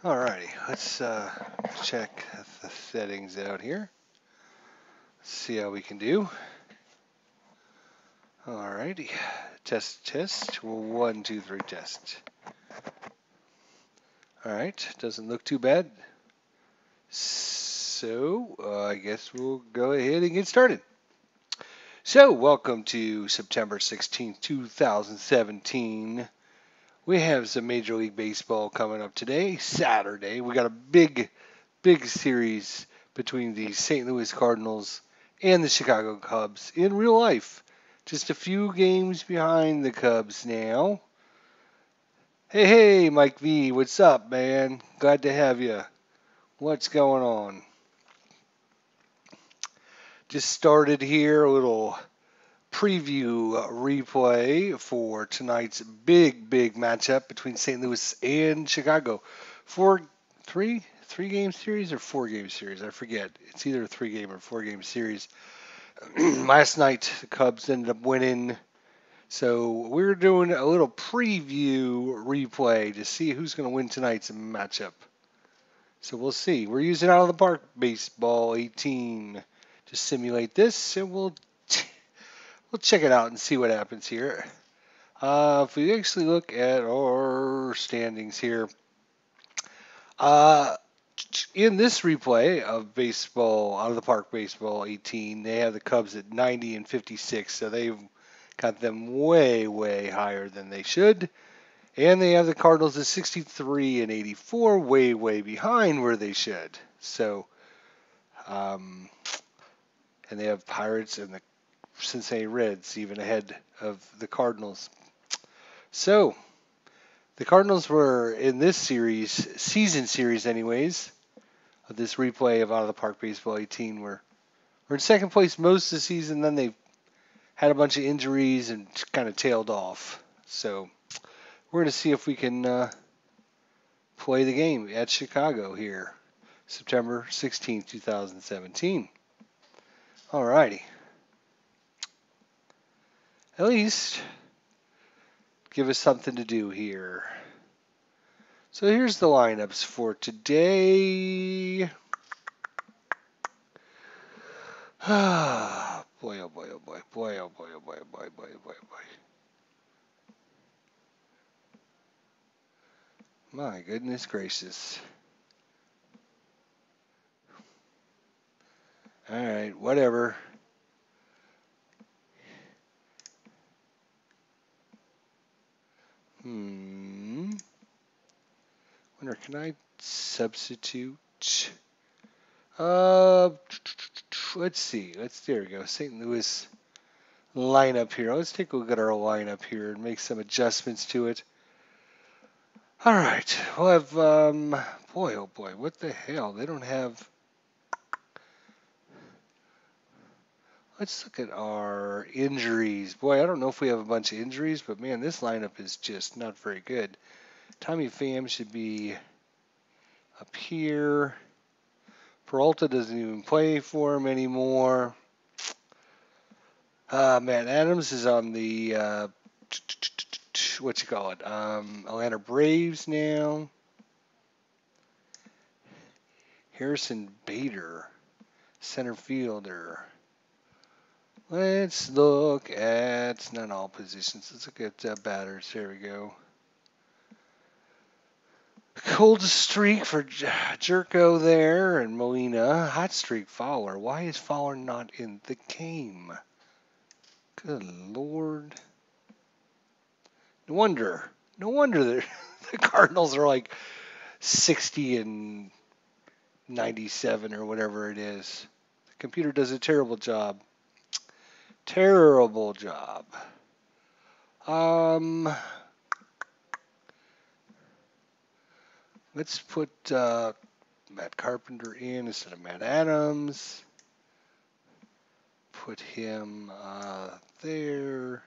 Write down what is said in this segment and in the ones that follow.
Alrighty, let's check the settings out here. See how we can do. Alrighty, test. Well, 1, 2, 3, test. Alright, doesn't look too bad. So, I guess we'll go ahead and get started. So, welcome to September 16th, 2017. We have some Major League Baseball coming up today, Saturday. We got a big series between the St. Louis Cardinals and the Chicago Cubs in real life. Just a few games behind the Cubs now. Hey, Mike V, what's up, man? Glad to have you. What's going on? Just started here, a little preview replay for tonight's big matchup between St. Louis and Chicago. Three game series or 4 game series? I forget. It's either a 3 game or 4 game series. Last night the Cubs ended up winning, so we're doing a little preview replay to see who's going to win tonight's matchup. So we'll see. We're using Out of the Park Baseball 18 to simulate this, and we'll check it out and see what happens here. If we actually look at our standings here, in this replay of baseball, Out of the Park Baseball 18, they have the Cubs at 90 and 56, so they've got them way higher than they should. And they have the Cardinals at 63 and 84, way behind where they should. So, and they have Pirates and the Cincinnati Reds even ahead of the Cardinals. So, the Cardinals were in this season series anyways, of this replay of Out of the Park Baseball 18, were in second place most of the season. Then they had a bunch of injuries and kind of tailed off. So we're going to see if we can play the game at Chicago here, September 16th, 2017. All righty. At least give us something to do here. So here's the lineups for today. Boy, oh boy, oh boy, boy, oh boy, oh boy, oh boy, boy, oh boy, oh boy. My goodness gracious. All right, whatever. Wonder, can I substitute? Let's see. There we go. St. Louis lineup here. Let's take a look at our lineup here and make some adjustments to it. All right. We'll have, boy, oh boy, what the hell? They don't have. Let's look at our injuries. Boy, I don't know if we have a bunch of injuries, but man, this lineup is just not very good. Tommy Pham should be up here. Peralta doesn't even play for him anymore. Matt Adams is on the Atlanta Braves now. Harrison Bader, center fielder. Let's look at not all positions. Let's look at batters. There we go. Cold streak for Jerko there and Molina. Hot streak Fowler. Why is Fowler not in the game? Good Lord. No wonder the Cardinals are like 60 and 97 or whatever it is. The computer does a terrible job. Terrible job. Let's put Matt Carpenter in instead of Matt Adams. Put him there.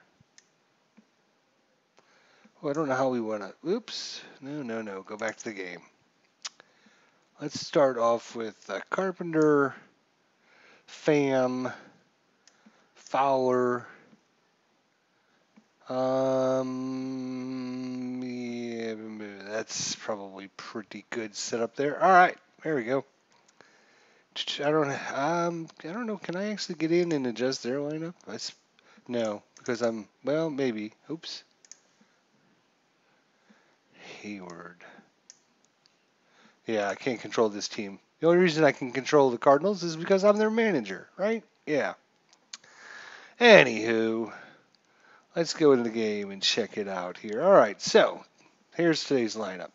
Well, I don't know how we want to. Oops. No. Go back to the game. Let's start off with Carpenter, Pham, Fowler. Yeah, that's probably pretty good setup there. All right, there we go. I don't know. Can I actually get in and adjust their lineup? No, because well, maybe. Oops. Hayward. Yeah, I can't control this team. The only reason I can control the Cardinals is because I'm their manager, right? Yeah. Anywho, let's go into the game and check it out here. All right, so here's today's lineup.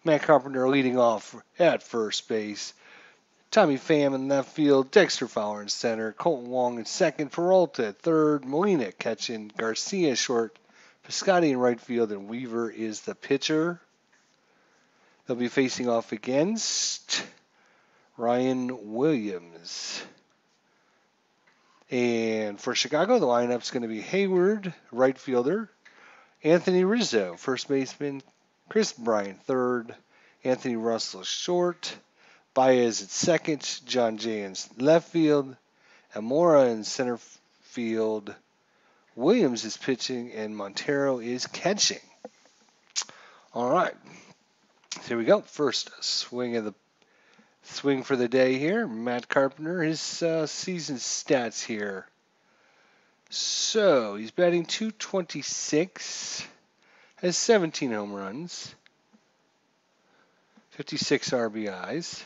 Matt Carpenter leading off at first base. Tommy Pham in left field. Dexter Fowler in center. Colton Wong in second. Peralta at third. Molina catching. Garcia short. Piscotti in right field. And Weaver is the pitcher. They'll be facing off against Ryan Williams. And for Chicago, the lineup's going to be Hayward, right fielder. Anthony Rizzo, first baseman. Chris Bryant, third. Anthony Russell, short. Baez at second. John Jay in left field. Amora in center field. Williams is pitching, and Montero is catching. All right. Here we go. First swing for the day here. Matt Carpenter, his season stats here. So he's batting .226, has 17 home runs, 56 RBIs.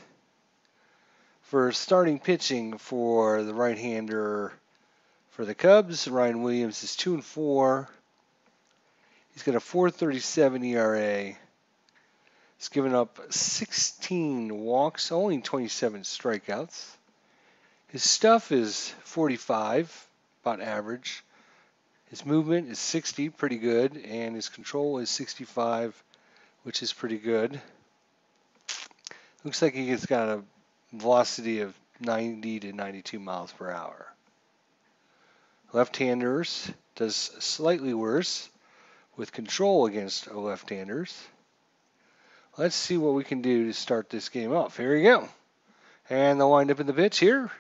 For starting pitching for the right-hander for the Cubs, Ryan Williams is 2-4. He's got a 4.37 ERA. He's given up 16 walks, only 27 strikeouts. His stuff is 45, about average. His movement is 60, pretty good, and his control is 65, which is pretty good. Looks like he's got a velocity of 90 to 92 miles per hour. Left-handers does slightly worse with control against left-handers. Let's see what we can do to start this game off. Here we go. And the wind up in the pitch here.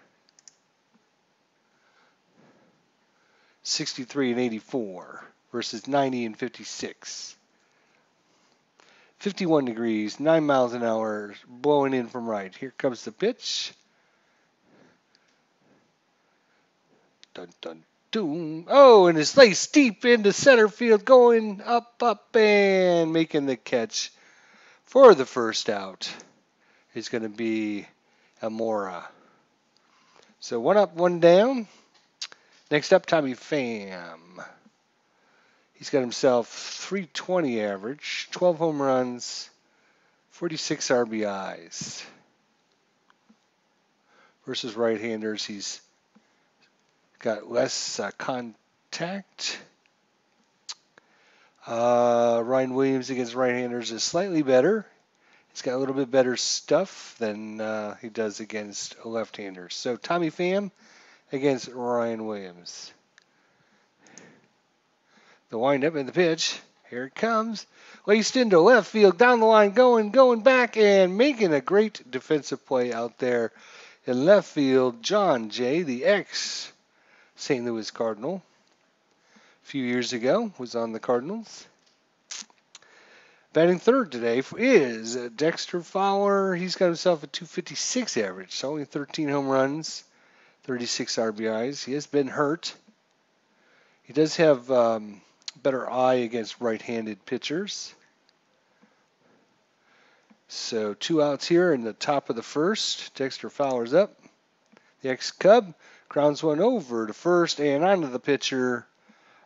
63 and 84 versus 90 and 56. 51 degrees, 9 miles an hour, blowing in from right. Here comes the pitch. Dun, dun, dun. Oh, and it's laced deep into center field, going up, and making the catch for the first out. Is going to be Amora. So 1 up, 1 down. Next up, Tommy Pham. He's got himself .320 average, 12 home runs, 46 RBIs. Versus right-handers, he's got less contact. Ryan Williams against right-handers is slightly better. He's got a little bit better stuff than he does against left-handers. So Tommy Pham against Ryan Williams. The windup and the pitch. Here it comes. Laced into left field, down the line, going back, and making a great defensive play out there in left field. John Jay, the ex-St. Louis Cardinal, a few years ago, was on the Cardinals. Batting third today is Dexter Fowler. He's got himself a .256 average, so only 13 home runs, 36 RBIs. He has been hurt. He does have better eye against right-handed pitchers. So 2 outs here in the top of the first. Dexter Fowler's up. The ex-Cub grounds one over to first and onto the pitcher.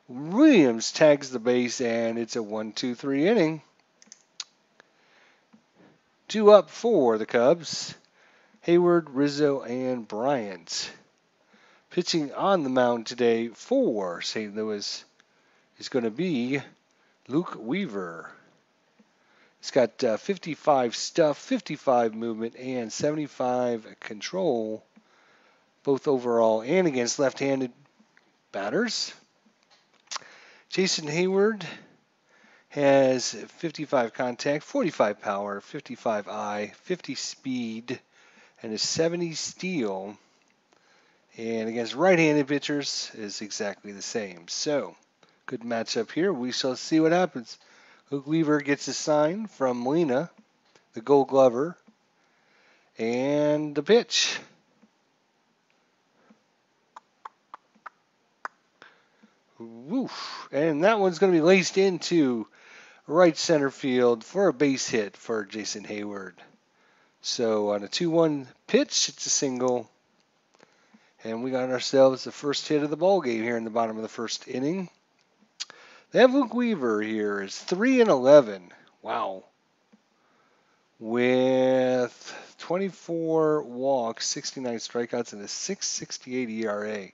Williams tags the base, and it's a 1-2-3 inning. 2 up for the Cubs. Hayward, Rizzo, and Bryant. Pitching on the mound today for St. Louis is going to be Luke Weaver. He's got 55 stuff, 55 movement, and 75 control, both overall and against left-handed batters. Jason Hayward has 55 contact, 45 power, 55 eye, 50 speed, and a 70 steal. And against right-handed pitchers is exactly the same. So, good matchup here. We shall see what happens. Luke Weaver gets a sign from Molina, the Gold Glover, and the pitch. Woof. And that one's going to be laced into right center field for a base hit for Jason Hayward. So on a 2-1 pitch, it's a single. And we got ourselves the first hit of the ball game here in the bottom of the first inning. They have Luke Weaver here is 3-11. Wow. With 24 walks, 69 strikeouts, and a 6.68 ERA.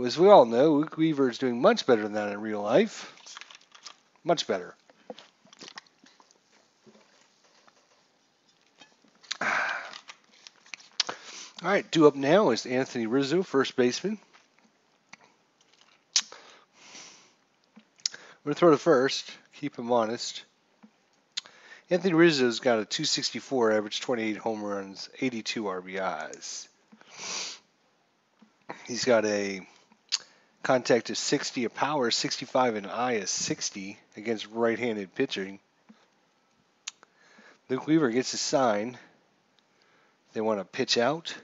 As we all know, Luke Weaver is doing much better than that in real life. Much better. All right, due up now is Anthony Rizzo, first baseman. I'm going to throw to first, keep him honest. Anthony Rizzo's got a 264 average, 28 home runs, 82 RBIs. He's got a contact of 60, a power 65, and an eye of 60 against right-handed pitching. Luke Weaver gets a sign. They want to pitch out.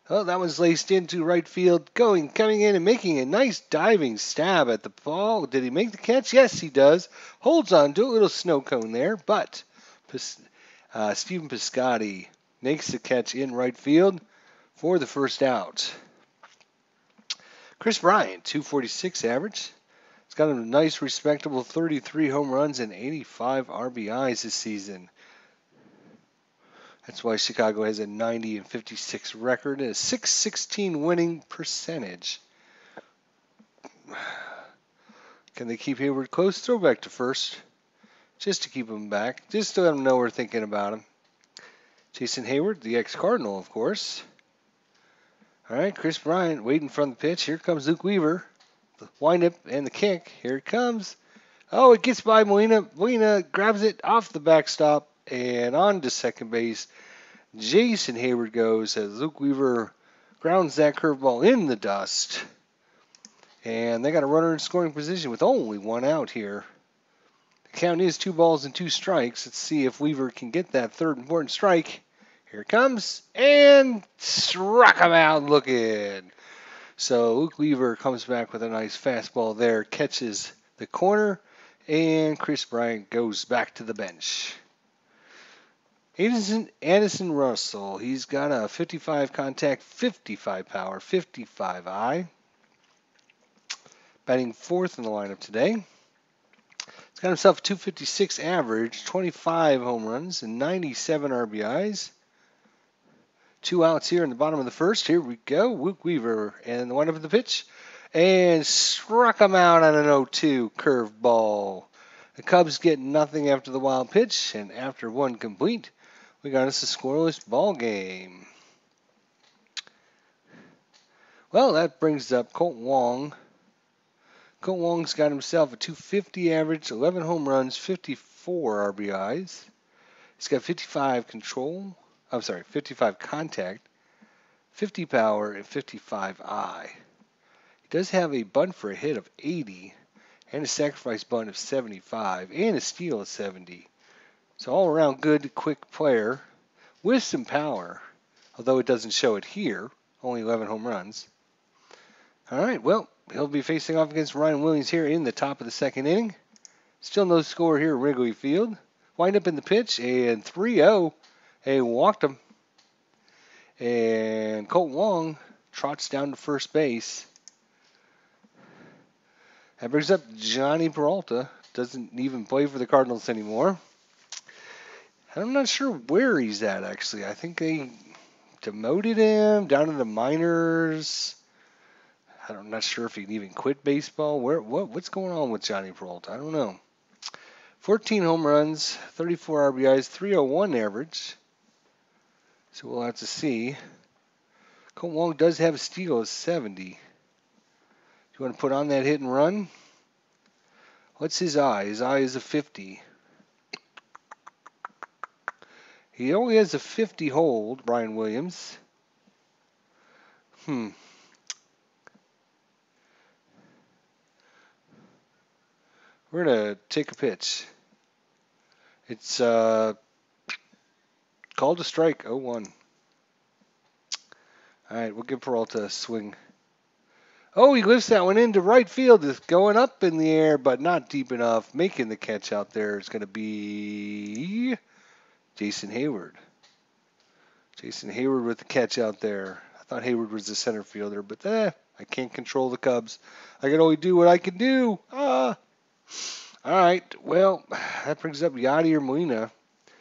Oh, that one's laced into right field, coming in and making a nice diving stab at the ball. Did he make the catch? Yes, he does. Holds on to a little snow cone there, but Stephen Piscotty makes the catch in right field for the first out. Chris Bryant, 246 average. He's got a nice, respectable 33 home runs and 85 RBIs this season. That's why Chicago has a 90-56 record and a 616 winning percentage. Can they keep Hayward close? Throw back to first. Just to keep him back. Just to let him know we're thinking about him. Jason Hayward, the ex-Cardinal, of course. All right, Chris Bryant waiting from the pitch. Here comes Luke Weaver. The windup and the kick. Here it comes. Oh, it gets by Molina. Molina grabs it off the backstop and on to second base. Jason Hayward goes as Luke Weaver grounds that curveball in the dust. And they got a runner in scoring position with only one out here. The count is 2 balls and 2 strikes. Let's see if Weaver can get that third important strike. Here it comes. And struck him out looking. So Luke Weaver comes back with a nice fastball there, catches the corner, and Chris Bryant goes back to the bench. Addison Russell, he's got a 55 contact, 55 power, 55 eye. Batting fourth in the lineup today. He's got himself a 256 average, 25 home runs, and 97 RBIs. 2 outs here in the bottom of the first. Here we go. Luke Weaver and the windup of the pitch. And struck him out on an 0-2 curveball. The Cubs get nothing after the wild pitch, and after one complete, we got us a scoreless ball game. Well, that brings up Colt Wong. Colt Wong's got himself a 250 average, 11 home runs, 54 RBIs. He's got 55 contact, 50 power, and 55 eye. He does have a bunt for a hit of 80, and a sacrifice bunt of 75, and a steal of 70. So all around good, quick player with some power, although it doesn't show it here. Only 11 home runs. All right, well, he'll be facing off against Ryan Williams here in the top of the second inning. Still no score here at Wrigley Field. Wind up in the pitch, and 3-0. Hey, walked him. And Colt Wong trots down to first base. That brings up Johnny Peralta. Doesn't even play for the Cardinals anymore. I'm not sure where he's at, actually. I think they demoted him down to the minors. I'm not sure if he even quit baseball. What's going on with Johnny Peralta? I don't know. 14 home runs, 34 RBIs, 301 average. So we'll have to see. Colt Wong does have a steal of 70. You want to put on that hit and run? What's his eye? His eye is a 50. He only has a 50 hold, Brian Williams. We're going to take a pitch. It's called a strike, 0-1. All right, we'll give Peralta a swing. Oh, he lifts that one into right field. It's going up in the air, but not deep enough. Making the catch out there is going to be Jason Hayward. Jason Hayward with the catch out there. I thought Hayward was the center fielder, but I can't control the Cubs. I can only do what I can do. All right, well, that brings up Yadier Molina.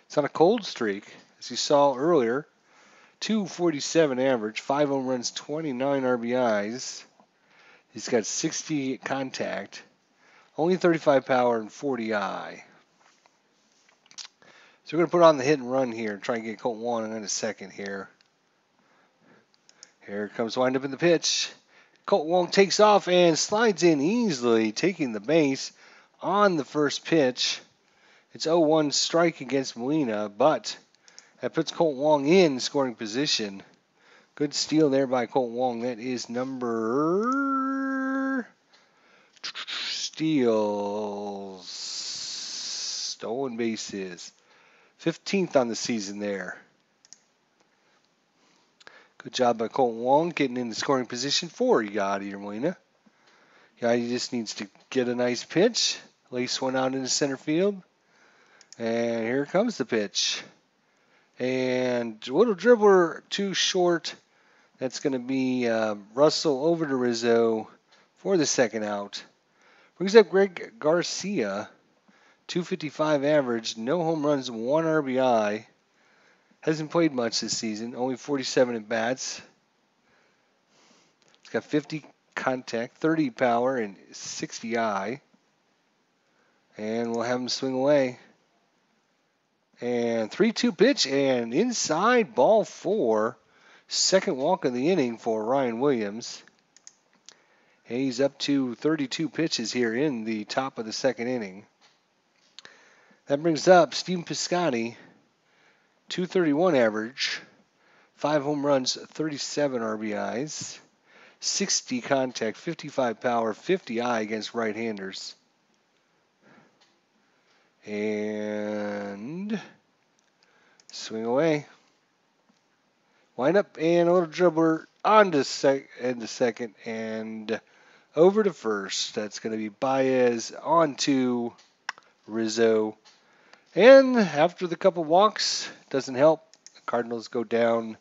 It's on a cold streak, as you saw earlier. 247 average, 5 home runs, 29 RBIs. He's got 60 contact, only 35 power and 40 I. So we're going to put on the hit and run here and try and get Colton Wong in a second here. Here comes wind up in the pitch. Colton Wong takes off and slides in easily, taking the base on the first pitch. It's 0-1 strike against Molina, but that puts Colton Wong in scoring position. Good steal there by Colton Wong. That is number steals, stolen bases. 15th on the season there. Good job by Colton Wong getting into scoring position for Yadier Molina. Yadier just needs to get a nice pitch. Lace one out into center field. And here comes the pitch. And little dribbler too short. That's going to be Russell over to Rizzo for the second out. Brings up Greg Garcia. 255 average, no home runs, 1 RBI. Hasn't played much this season, only 47 at bats. He's got 50 contact, 30 power, and 60 I. And we'll have him swing away. And 3-2 pitch, and inside ball 4. Second walk of the inning for Ryan Williams. And he's up to 32 pitches here in the top of the second inning. That brings up Steve Piscotty, 231 average, 5 home runs, 37 RBIs, 60 contact, 55 power, 50 I against right-handers. And swing away. Wind up and a little dribbler onto second and over to first. That's going to be Baez onto Rizzo. And after the couple walks, doesn't help. The Cardinals go down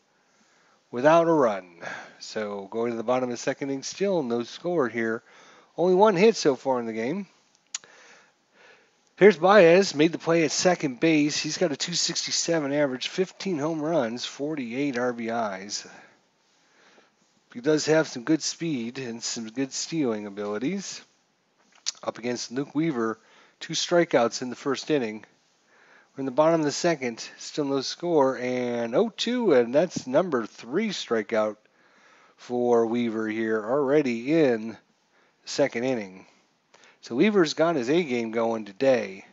without a run. So going to the bottom of the second inning, still no score here. Only 1 hit so far in the game. Here's Baez, made the play at second base. He's got a 267 average, 15 home runs, 48 RBIs. He does have some good speed and some good stealing abilities. Up against Luke Weaver, 2 strikeouts in the first inning. We're in the bottom of the second, still no score, and 0-2, and that's number 3 strikeout for Weaver here already in the second inning. So Weaver's got his A game going today.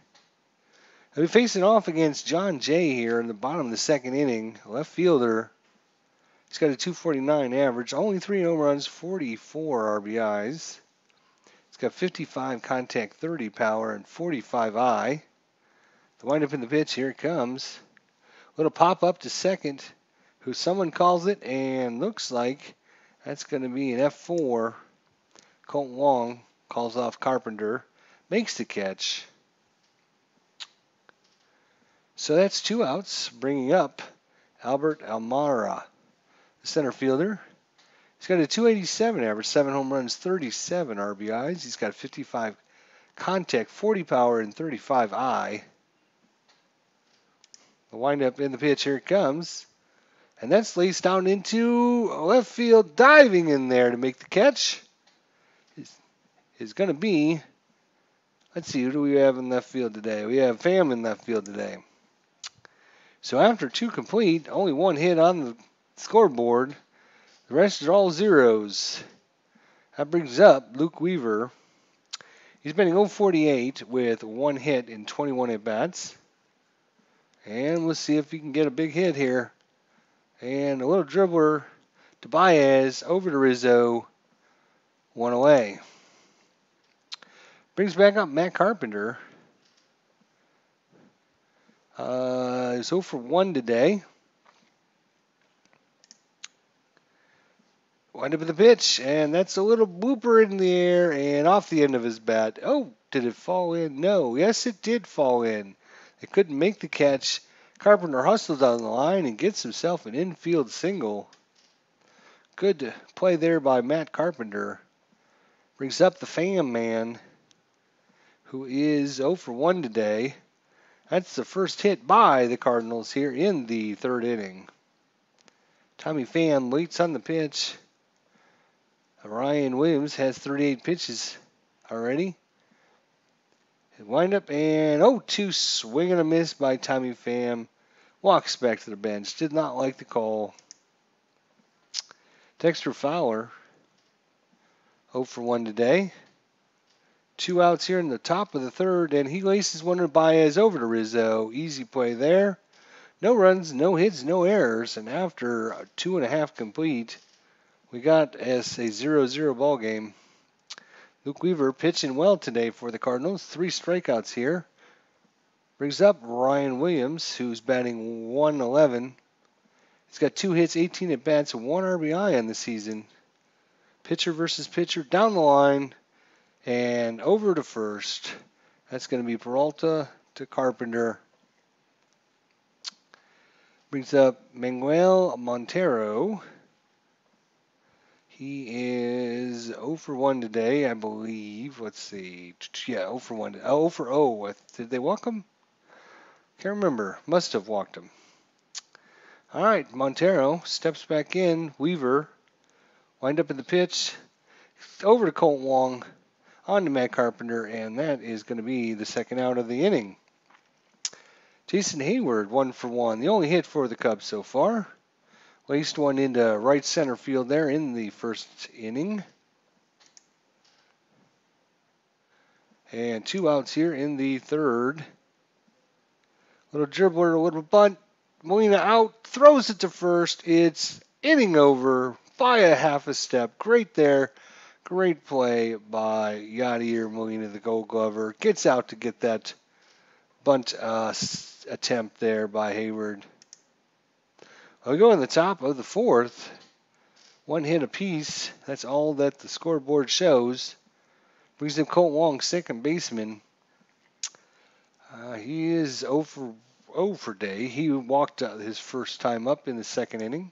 He'll be facing off against John Jay here in the bottom of the second inning. Left fielder. He's got a 249 average, only 3 home runs, 44 RBIs. He's got 55 contact, 30 power, and 45 I. The windup in the pitch, here it comes. Little pop up to second, who someone calls it, and looks like that's going to be an F4. Colton Wong calls off Carpenter, makes the catch. So that's 2 outs, bringing up Albert Almara, the center fielder. He's got a 287 average, 7 home runs, 37 RBIs. He's got 55 contact, 40 power, and 35 I. The windup in the pitch, here it comes. And that's laced down into left field, diving in there to make the catch. Is going to be, let's see, who do we have in left field today? We have Pham in left field today. So after 2 complete, only 1 hit on the scoreboard. The rest are all zeros. That brings up Luke Weaver. He's batting .048 with 1 hit in 21 at-bats. And we'll see if he can get a big hit here. And a little dribbler to Baez, over to Rizzo, 1 away. Brings back up Matt Carpenter. He's 0 for 1 today. Wind up in the pitch, and that's a little blooper in the air and off the end of his bat. Oh, did it fall in? No. Yes, it did fall in. They couldn't make the catch. Carpenter hustles down the line and gets himself an infield single. Good play there by Matt Carpenter. Brings up the Fam Man, who is 0 for 1 today. That's the first hit by the Cardinals here in the third inning. Tommy Pham waits on the pitch. Ryan Williams has 38 pitches already. Wind up and 0-2 swing and a miss by Tommy Pham. Walks back to the bench. Did not like the call. Dexter Fowler, 0 for 1 today. 2 outs here in the top of the third, and he laces one of Baez over to Rizzo. Easy play there. No runs, no hits, no errors, and after 2.5 complete, we got as a 0-0 ball game. Luke Weaver pitching well today for the Cardinals. 3 strikeouts here. Brings up Ryan Williams, who's batting 111. He's got 2 hits, 18 at bats, and 1 RBI on the season. Pitcher versus pitcher down the line and over to first. That's going to be Peralta to Carpenter. Brings up Manuel Montero. He is 0 for 1 today, I believe. Let's see. Yeah, 0 for 1. 0 for 0. Did they walk him? Can't remember. Must have walked him. All right, Montero steps back in. Weaver wind up in the pitch. Over to Colt Wong. On to Matt Carpenter, and that is going to be the second out of the inning. Jason Hayward, 1 for 1. The only hit for the Cubs so far. Laced one into right center field there in the first inning. And 2 outs here in the third. Little dribbler, a little bunt. Molina out, throws it to first. It's inning over by a half a step. Great there. Great play by Yadier Molina, the Gold Glover. Gets out to get that bunt attempt there by Hayward. We go in the top of the fourth. 1 hit apiece. That's all that the scoreboard shows. Brings in Colt Wong, second baseman. He is 0 for day. He walked his first time up in the second inning.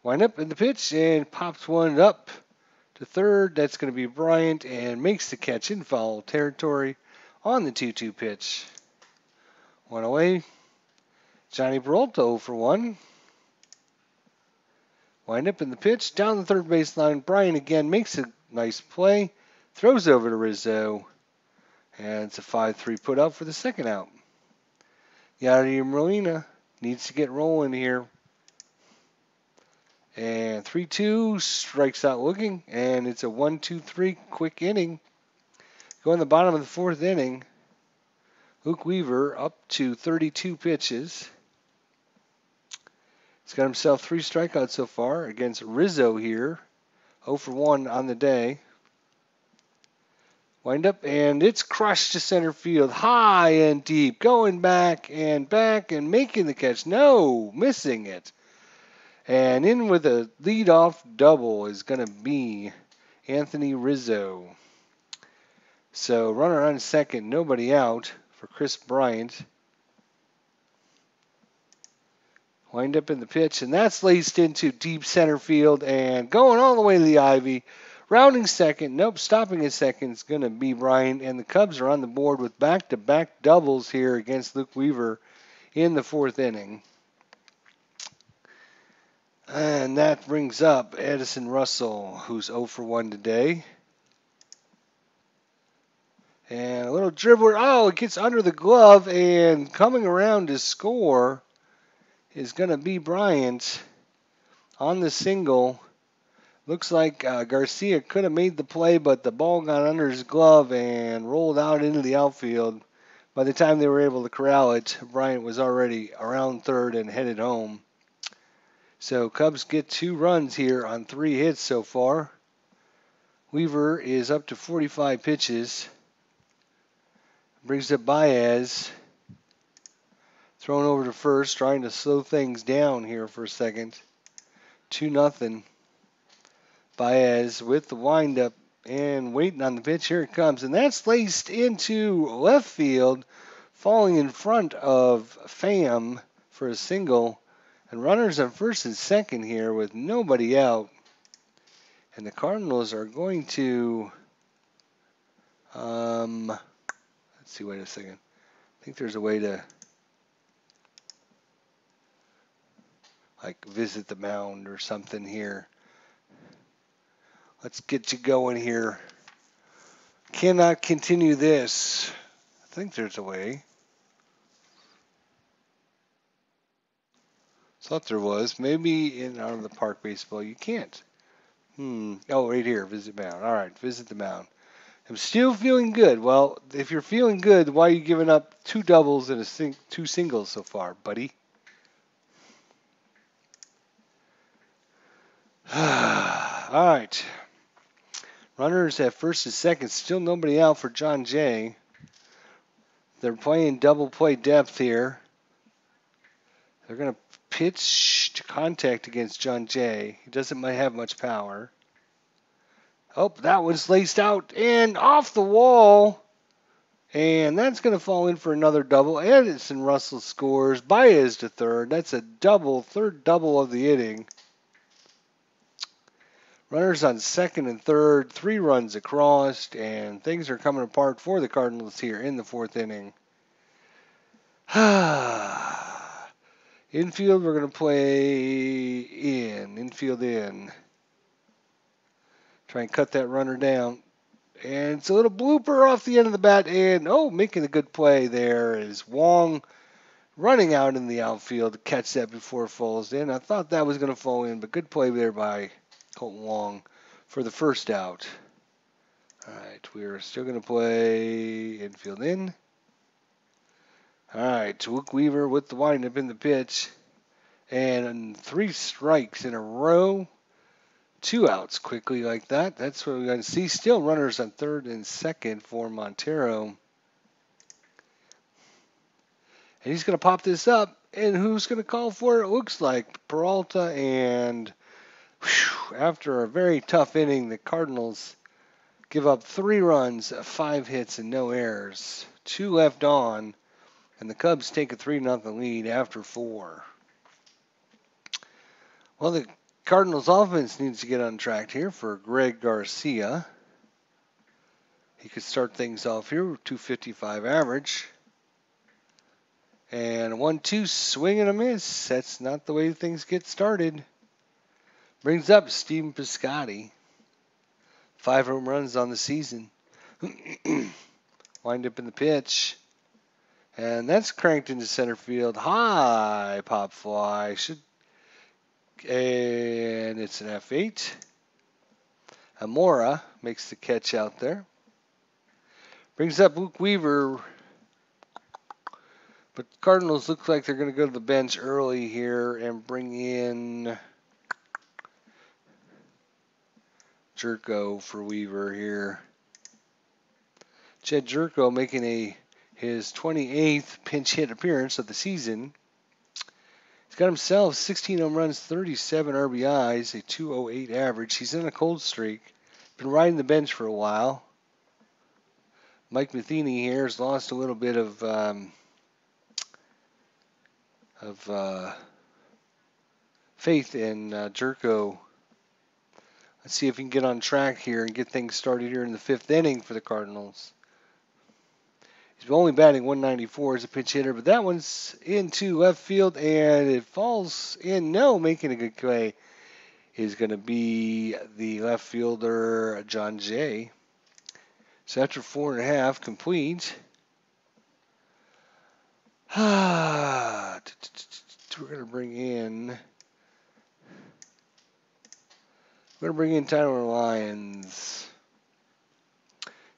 Wind up in the pitch and pops one up to third. That's going to be Bryant and makes the catch in foul territory on the 2-2 pitch. 1 away. Johnny Peralta 0 for 1. Wind up in the pitch, down the third baseline. Bryant again makes a nice play, throws over to Rizzo, and it's a 5-3 put up for the second out. Yadier Molina needs to get rolling here. And 3-2, strikes out looking, and it's a 1-2-3 quick inning. Going the bottom of the fourth inning, Luke Weaver up to 32 pitches. He's got himself 3 strikeouts so far against Rizzo here. 0 for 1 on the day. Wind up, and it's crushed to center field. High and deep. Going back and making the catch. No, missing it. And in with a leadoff double is going to be Anthony Rizzo. So runner on second, nobody out for Chris Bryant. Wind up in the pitch, and that's laced into deep center field and going all the way to the ivy. Rounding second, nope, stopping at second is going to be Bryant, and the Cubs are on the board with back-to-back doubles here against Luke Weaver in the fourth inning. And that brings up Edison Russell, who's 0 for 1 today. And a little dribbler. Oh, it gets under the glove, and coming around to score is going to be Bryant on the single. Looks like Garcia could have made the play, but the ball got under his glove and rolled out into the outfield. By the time they were able to corral it, Bryant was already around third and headed home. So Cubs get 2 runs here on 3 hits so far. Weaver is up to 45 pitches. Brings up Baez. Thrown over to first, trying to slow things down here for a second. 2-0. Baez with the windup and waiting on the pitch. Here it comes, and that's laced into left field, falling in front of Pham for a single. And runners on first and second here with nobody out. And the Cardinals are going to, let's see, wait a second. I think there's a way to, like, visit the mound or something here. Let's get you going here. Cannot continue this. I think there's a way. Thought there was. Maybe in out of the park baseball you can't. Oh, right here, visit mound. All right, visit the mound. I'm still feeling good. Well, if you're feeling good, why are you giving up 2 doubles and two singles so far, buddy? All right. Runners at first and second. Still nobody out for John Jay. They're playing double play depth here. They're going to pitch to contact against John Jay. He doesn't have much power. Oh, that one's laced out and off the wall. And that's going to fall in for another double. Edison Russell scores. Baez to third. That's a double, third double of the inning. Runners on second and third, 3 runs across, and things are coming apart for the Cardinals here in the 4th inning. Infield, we're going to play infield in. Try and cut that runner down. And it's a little blooper off the end of the bat, and making a good play there is Wong running out in the outfield to catch that before it falls in. I thought that was going to fall in, but good play there by Colton Wong for the first out. All right, we're still going to play infield in. All right, Luke Weaver with the windup in the pitch. And 3 strikes in a row. 2 outs quickly like that. That's what we're going to see. Still runners on third and second for Montero. And he's going to pop this up. And who's going to call for it? It looks like Peralta. And after a very tough inning, the Cardinals give up 3 runs, 5 hits, and no errors. 2 left on. And the Cubs take a 3-0 lead after 4. Well, the Cardinals offense needs to get on track here for Greg Garcia. He could start things off here with 255 average. And a 1-2 swing and a miss. That's not the way things get started. Brings up Stephen Piscotty. 5 home runs on the season. Wind up in the pitch. And that's cranked into center field. High pop fly. And it's an F8. Amora makes the catch out there. Brings up Luke Weaver. But Cardinals look like they're going to go to the bench early here and bring in Jerko for Weaver here. Jed Jerko making his 28th pinch hit appearance of the season. He's got himself 16 home runs, 37 RBIs, a 208 average. He's in a cold streak. Been riding the bench for a while. Mike Matheny here has lost a little bit of faith in Jerko. Let's see if he can get on track here and get things started here in the 5th inning for the Cardinals. He's only batting 194 as a pinch hitter, but that one's into left field, and it falls in. No, making a good play is going to be the left fielder, John Jay. So after 4.5 complete, we're going to bring in Tyler Lyons.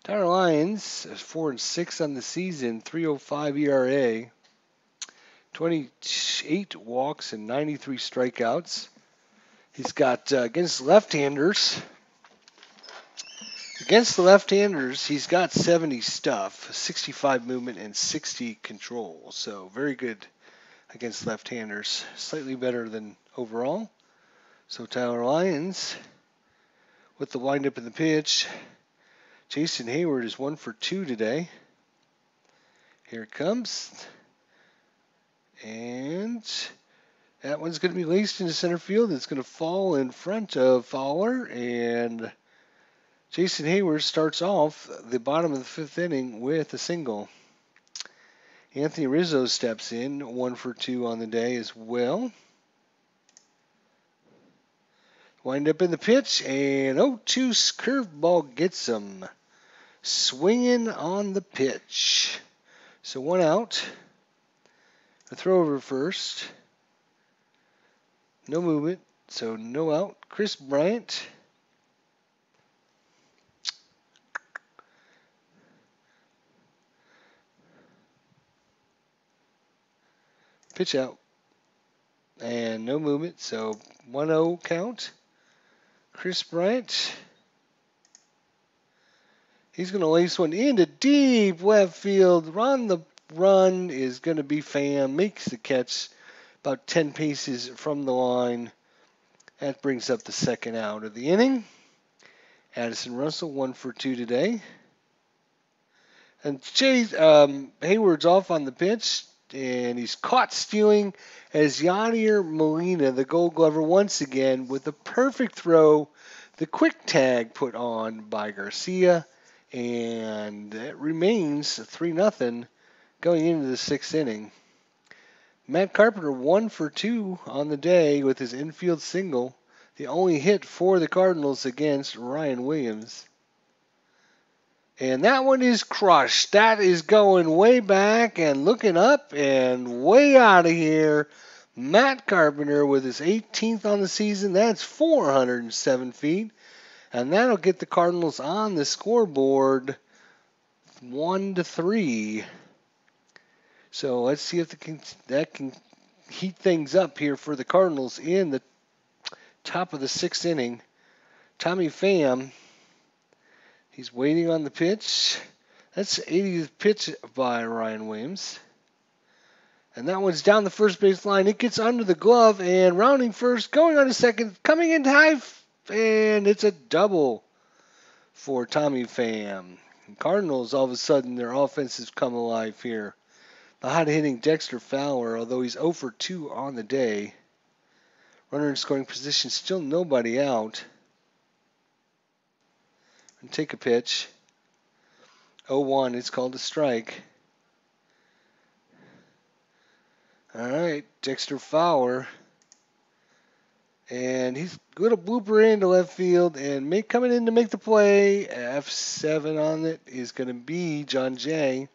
Tyler Lyons is 4-6 on the season, 3.05 ERA, 28 walks and 93 strikeouts. He's got against left-handers. Against the left-handers, he's got 70 stuff, 65 movement, and 60 control. So very good against left-handers. Slightly better than overall. So Tyler Lyons with the windup in the pitch. Jason Hayward is 1 for 2 today. Here it comes. And that one's going to be laced into center field. It's going to fall in front of Fowler. And Jason Hayward starts off the bottom of the 5th inning with a single. Anthony Rizzo steps in, 1 for 2 on the day as well. Wind up in the pitch, and 0-2 curveball gets him. Swinging on the pitch. So 1 out. A throw over first. No movement, so no out. Chris Bryant. Pitch out. And no movement, so 1-0 count. Chris Bryant. He's going to lace one into deep left field. On the run is going to be Pham. Makes the catch about 10 paces from the line. That brings up the 2nd out of the inning. Addison Russell, 1 for 2 today. And Hayward's off on the pitch, and he's caught stealing as Yadier Molina, the Gold Glover, once again with a perfect throw. The quick tag put on by Garcia, and it remains 3-0 going into the 6th inning. Matt Carpenter 1 for 2 on the day with his infield single, the only hit for the Cardinals against Ryan Williams. And that one is crushed. That is going way back and looking up and way out of here. Matt Carpenter with his 18th on the season. That's 407 feet. And that'll get the Cardinals on the scoreboard 1-3. So let's see if that can heat things up here for the Cardinals in the top of the 6th inning. Tommy Pham. He's waiting on the pitch. That's the 80th pitch by Ryan Williams. And that one's down the first base line. It gets under the glove and rounding first, going on to second, coming in high, and it's a double for Tommy Pham. And Cardinals, all of a sudden, their offense has come alive here. The hot-hitting Dexter Fowler, although he's 0 for 2 on the day. Runner in scoring position, still nobody out. And take a pitch. 0-1, it's called a strike. All right, Dexter Fowler. And he's a little blooper into left field and coming in to make the play. F7 on it is going to be John Jay.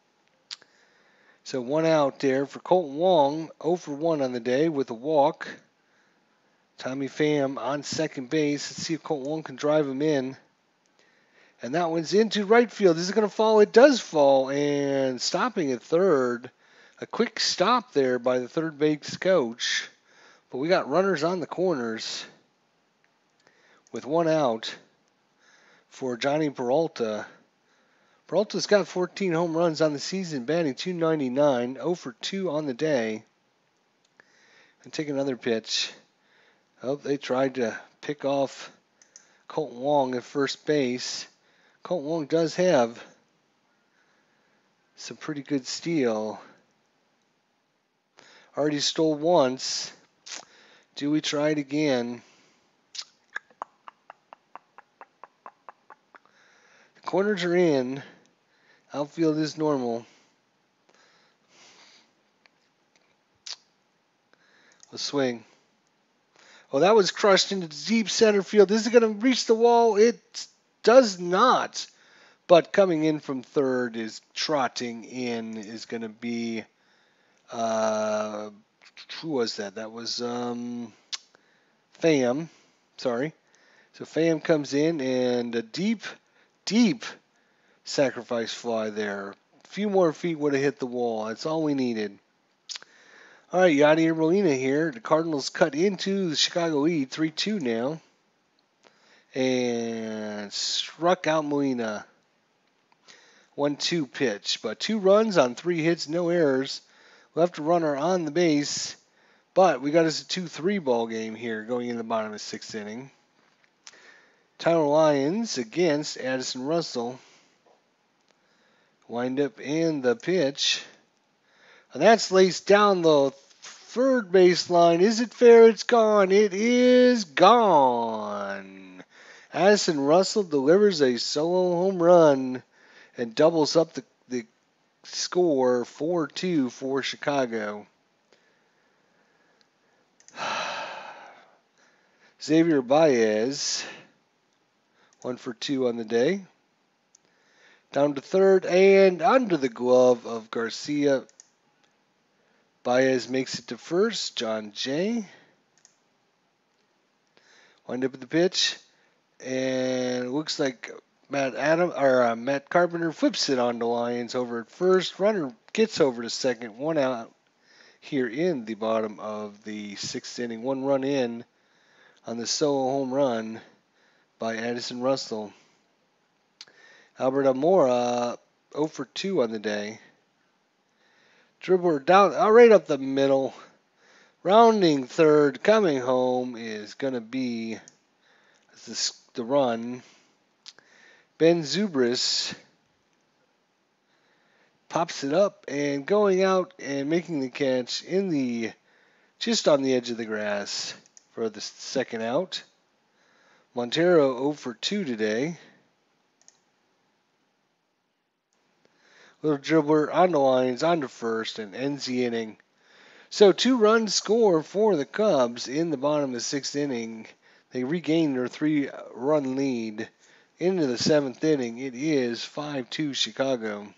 So 1 out there for Colton Wong. 0 for 1 on the day with a walk. Tommy Pham on second base. Let's see if Colton Wong can drive him in. And that one's into right field. Is it going to fall? It does fall. And stopping at third. A quick stop there by the third base coach. But we got runners on the corners with 1 out for Johnny Peralta. Peralta's got 14 home runs on the season, batting .299, 0 for 2 on the day. And take another pitch. Oh, they tried to pick off Colton Wong at first base. Colton Wong does have some pretty good steal. Already stole once. Do we try it again? The corners are in. Outfield is normal. A swing. Oh, that was crushed into deep center field. Is it going to reach the wall? It does not. But coming in from third is trotting in is going to be, who was that? That was Pham. Sorry. So Pham comes in and a deep sacrifice fly there. A few more feet would have hit the wall. That's all we needed. All right, Yadier Molina here. The Cardinals cut into the Chicago lead, 3-2 now. and struck out Molina. 1-2 pitch, but 2 runs on 3 hits, no errors. Left runner on the base, but we got us a 2-3 ball game here going in the bottom of the 6th inning. Tyler Lyons against Addison Russell. Wind up in the pitch. And that's laced down the third baseline. Is it fair? It's gone. It is gone. Addison Russell delivers a solo home run and doubles up the score 4-2 for Chicago. Xavier Baez, 1 for 2 on the day. Down to third and under the glove of Garcia. Baez makes it to first. John Jay. Wind up at the pitch. And it looks like Matt Carpenter flips it on to Lyons over at first. Runner gets over to second. 1 out here in the bottom of the 6th inning. 1 run in on the solo home run by Addison Russell. Albert Almora 0 for 2 on the day. Dribbler down right up the middle. Rounding third, coming home is going to be the run. Ben Zubris pops it up and going out and making the catch just on the edge of the grass for the second out. Montero 0 for 2 today. Little dribbler on the lines, on to first, and ends the inning. So 2 runs score for the Cubs in the bottom of the 6th inning. They regain their 3-run lead into the 7th inning. It is 5-2 Chicago.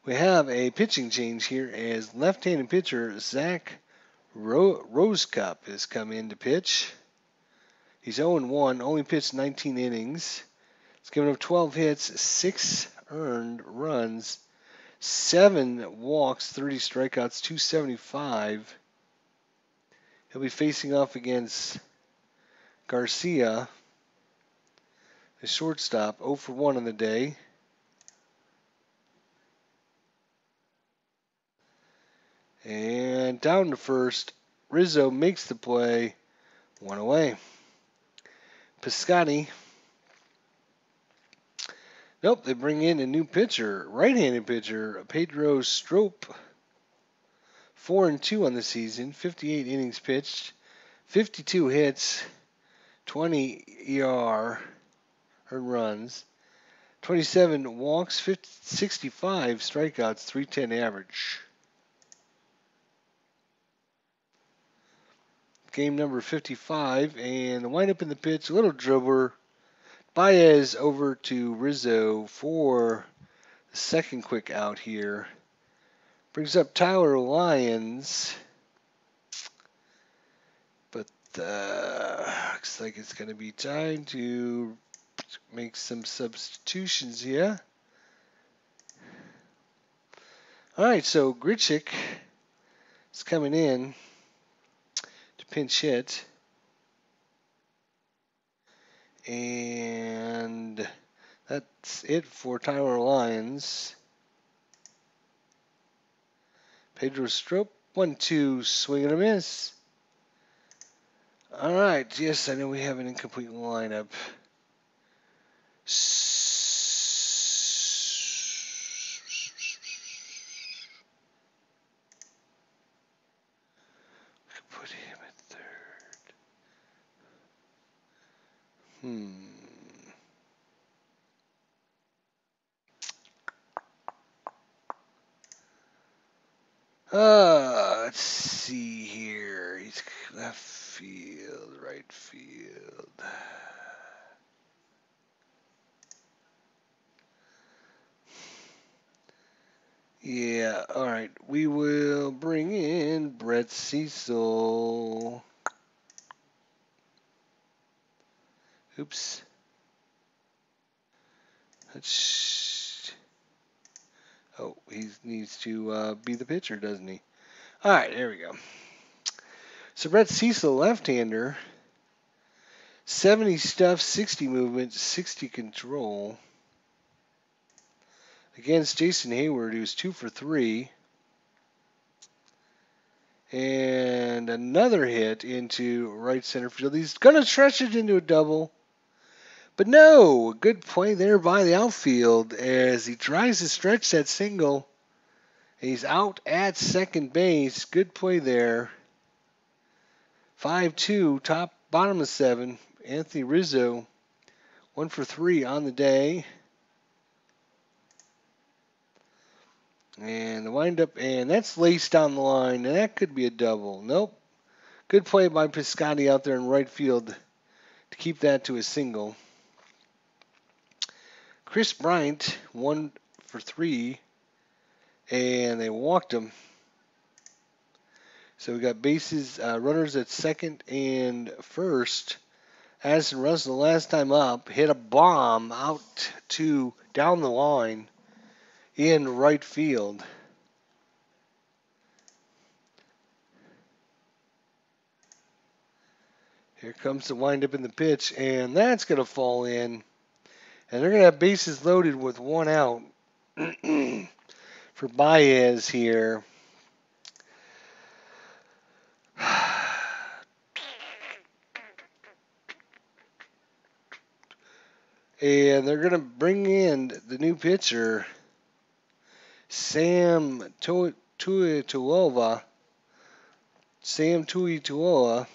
We have a pitching change here as left-handed pitcher Zach Rosecup has come in to pitch. He's 0-1, only pitched 19 innings. He's given up 12 hits, 6 earned runs, 7 walks, 30 strikeouts, 275. He'll be facing off against Garcia, the shortstop, 0 for 1 on the day. And down to first, Rizzo makes the play, 1 away. Piscotty. Nope, they bring in a new pitcher, right-handed pitcher, Pedro Strop. 4-2 on the season, 58 innings pitched, 52 hits, 20 ER, earned runs, 27 walks, 65 strikeouts, 310 average. Game number 55, and the windup in the pitch, a little dribbler. Baez over to Rizzo for the second quick out here. Brings up Tyler Lyons. But looks like it's going to be time to make some substitutions here. All right, so Grichuk is coming in to pinch hit. And that's it for Tyler Lyons. Pedro Strop, 1-2, swing and a miss. All right, yes, I know we have an incomplete lineup. Put him at third. Let's see here. He's left field, right field. Yeah, all right. We will bring in Brett Cecil. Oops. Oh, he needs to be the pitcher, doesn't he? All right, there we go. So Brett Cecil, left-hander, 70 stuff, 60 movement, 60 control. Against Jason Hayward, who's 2 for 3. And another hit into right center field. He's going to stretch it into a double. But no, good play there by the outfield as he tries to stretch that single. He's out at second base. Good play there. 5-2, bottom of 7. Anthony Rizzo, 1 for 3 on the day. And the windup, and that's laced down the line, and that could be a double. Nope. Good play by Piscotty out there in right field to keep that to a single. Chris Bryant, 1 for 3, and they walked him. So we got bases, runners at second and first. Addison Russell, last time up, hit a bomb out to down the line in right field. Here comes the windup in the pitch, and that's going to fall in. And they're going to have bases loaded with 1 out for Baez here. And they're going to bring in the new pitcher, Sam Tuituola. Sam Tuituola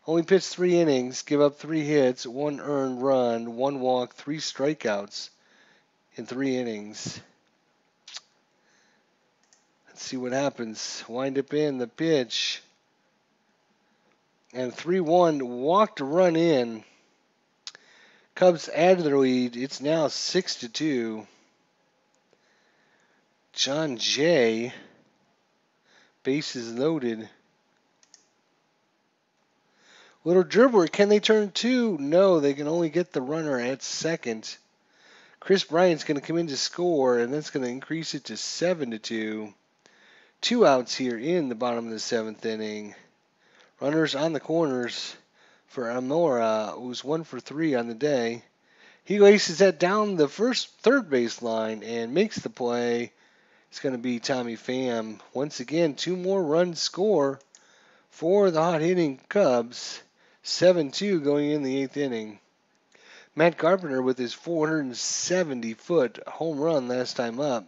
only pitched 3 innings, give up 3 hits, 1 earned run, 1 walk, 3 strikeouts in 3 innings. Let's see what happens. Wind up in the pitch. And 3-1, walked a run in. Cubs added their lead. It's now 6-2. John Jay, bases loaded. Little dribbler, can they turn 2? No, they can only get the runner at second. Chris Bryant's going to come in to score, and that's going to increase it to 7-2. 2 outs here in the bottom of the 7th inning. Runners on the corners for Amora, who's 1 for 3 on the day. He laces that down the third base line and makes the play. It's going to be Tommy Pham. Once again, 2 more runs score for the hot-hitting Cubs. 7-2 going in the 8th inning. Matt Carpenter with his 470-foot home run last time up.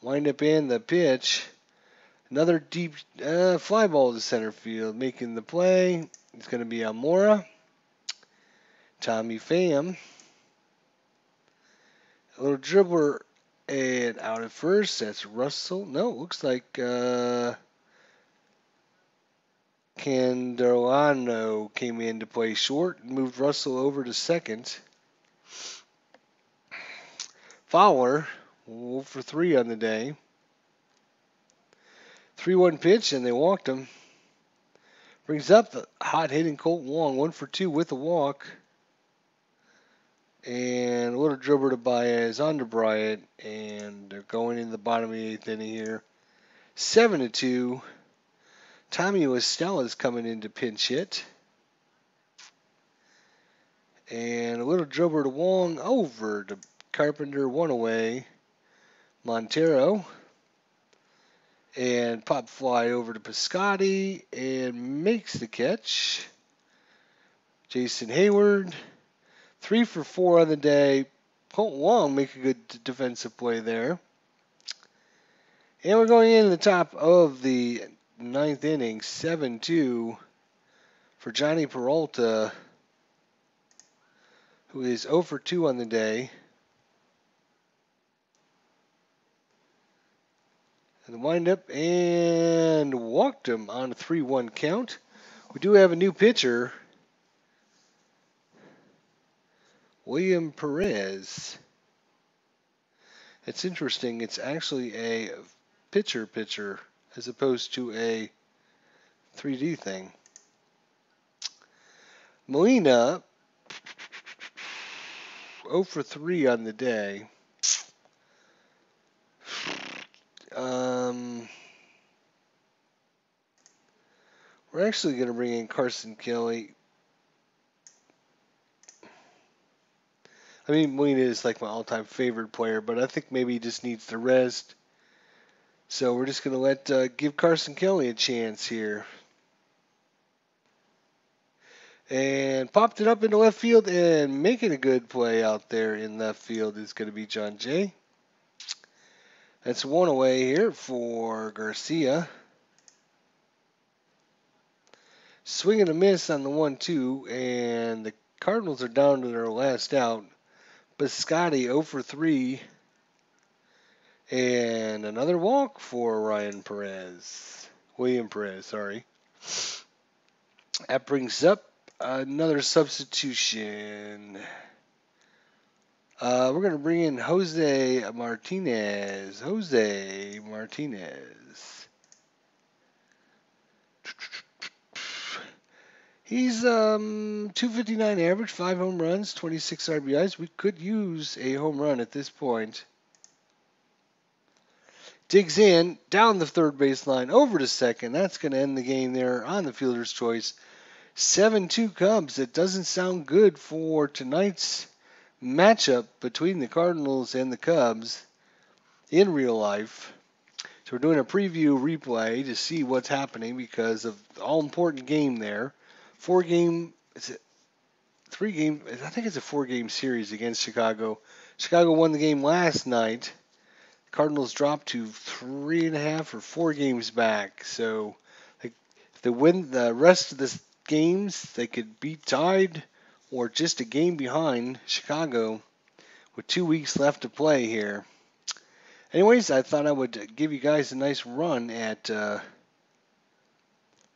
Wind up in the pitch. Another deep fly ball to center field. Making the play. It's going to be Almora. Tommy Pham. A little dribbler and out at first. That's Russell. No, it looks like Candolano came in to play short and moved Russell over to second. Fowler, 0 for 3 on the day. 3-1 pitch, and they walked him. Brings up the hot-hitting Colt Wong, 1 for 2 with a walk. And a little dribbler to Baez on to Bryant, and they're going in the bottom of the 8th inning here. 7-2. Tommy Estela's coming in to pinch hit. And a little dribbler to Wong over to Carpenter, 1 away. Montero. And pop fly over to Piscotty and makes the catch. Jason Hayward, 3 for 4 on the day. Colt Wong make a good defensive play there. And we're going in the top of the 9th inning, 7-2 for Johnny Peralta, who is 0 for 2 on the day. And the windup and walked him on a 3-1 count. We do have a new pitcher, William Perez. It's interesting. It's actually a pitcher as opposed to a 3D thing. Molina, 0 for 3 on the day. We're actually going to bring in Carson Kelly. I mean, Molina is like my all-time favorite player, but I think maybe he just needs the rest. So we're just going to give Carson Kelly a chance here. And popped it up into left field, and making a good play out there in left field is going to be John Jay. That's one away here for Garcia. Swing and a miss on the 1-2, and the Cardinals are down to their last out. Biscotti 0 for 3, and another walk for William Perez, sorry. That brings up another substitution. We're going to bring in Jose Martinez. He's 259 average, 5 home runs, 26 RBIs. We could use a home run at this point. Digs in, down the third baseline, over to second. That's going to end the game there on the fielder's choice. 7-2 Cubs. It doesn't sound good for tonight's matchup between the Cardinals and the Cubs in real life. So we're doing a preview replay to see what's happening because of the all-important game there. 4-game, is it 3-game? I think it's a 4-game series against Chicago. Chicago won the game last night. Cardinals dropped to 3.5 or 4 games back. So if they win the rest of the games, they could be tied or just a game behind Chicago with 2 weeks left to play here. Anyways, I thought I would give you guys a nice run at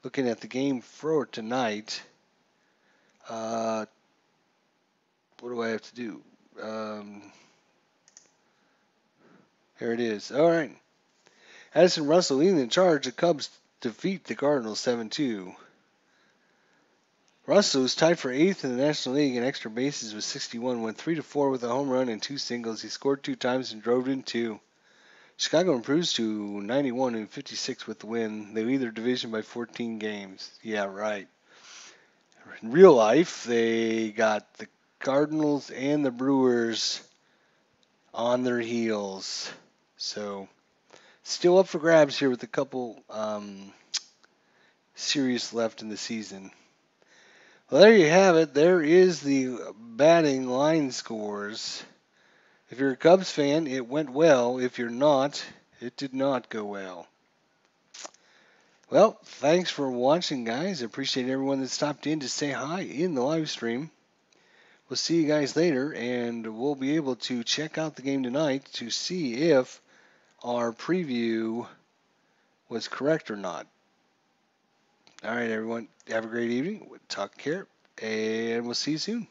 looking at the game for tonight. What do I have to do? Here it is. All right. Addison Russell leading the charge. The Cubs defeat the Cardinals 7-2. Russell was tied for 8th in the National League in extra bases with 61, went 3-4 with a home run and 2 singles. He scored 2 times and drove in 2. Chicago improves to 91 and 56 with the win. They lead their division by 14 games. Yeah, right. In real life, they got the Cardinals and the Brewers on their heels. So, still up for grabs here with a couple series left in the season. Well, there you have it. There is the batting line scores. If you're a Cubs fan, it went well. If you're not, it did not go well. Well, thanks for watching, guys. I appreciate everyone that stopped in to say hi in the live stream. We'll see you guys later, and we'll be able to check out the game tonight to see if our preview was correct or not. All right, everyone. Have a great evening. Talk care, and we'll see you soon.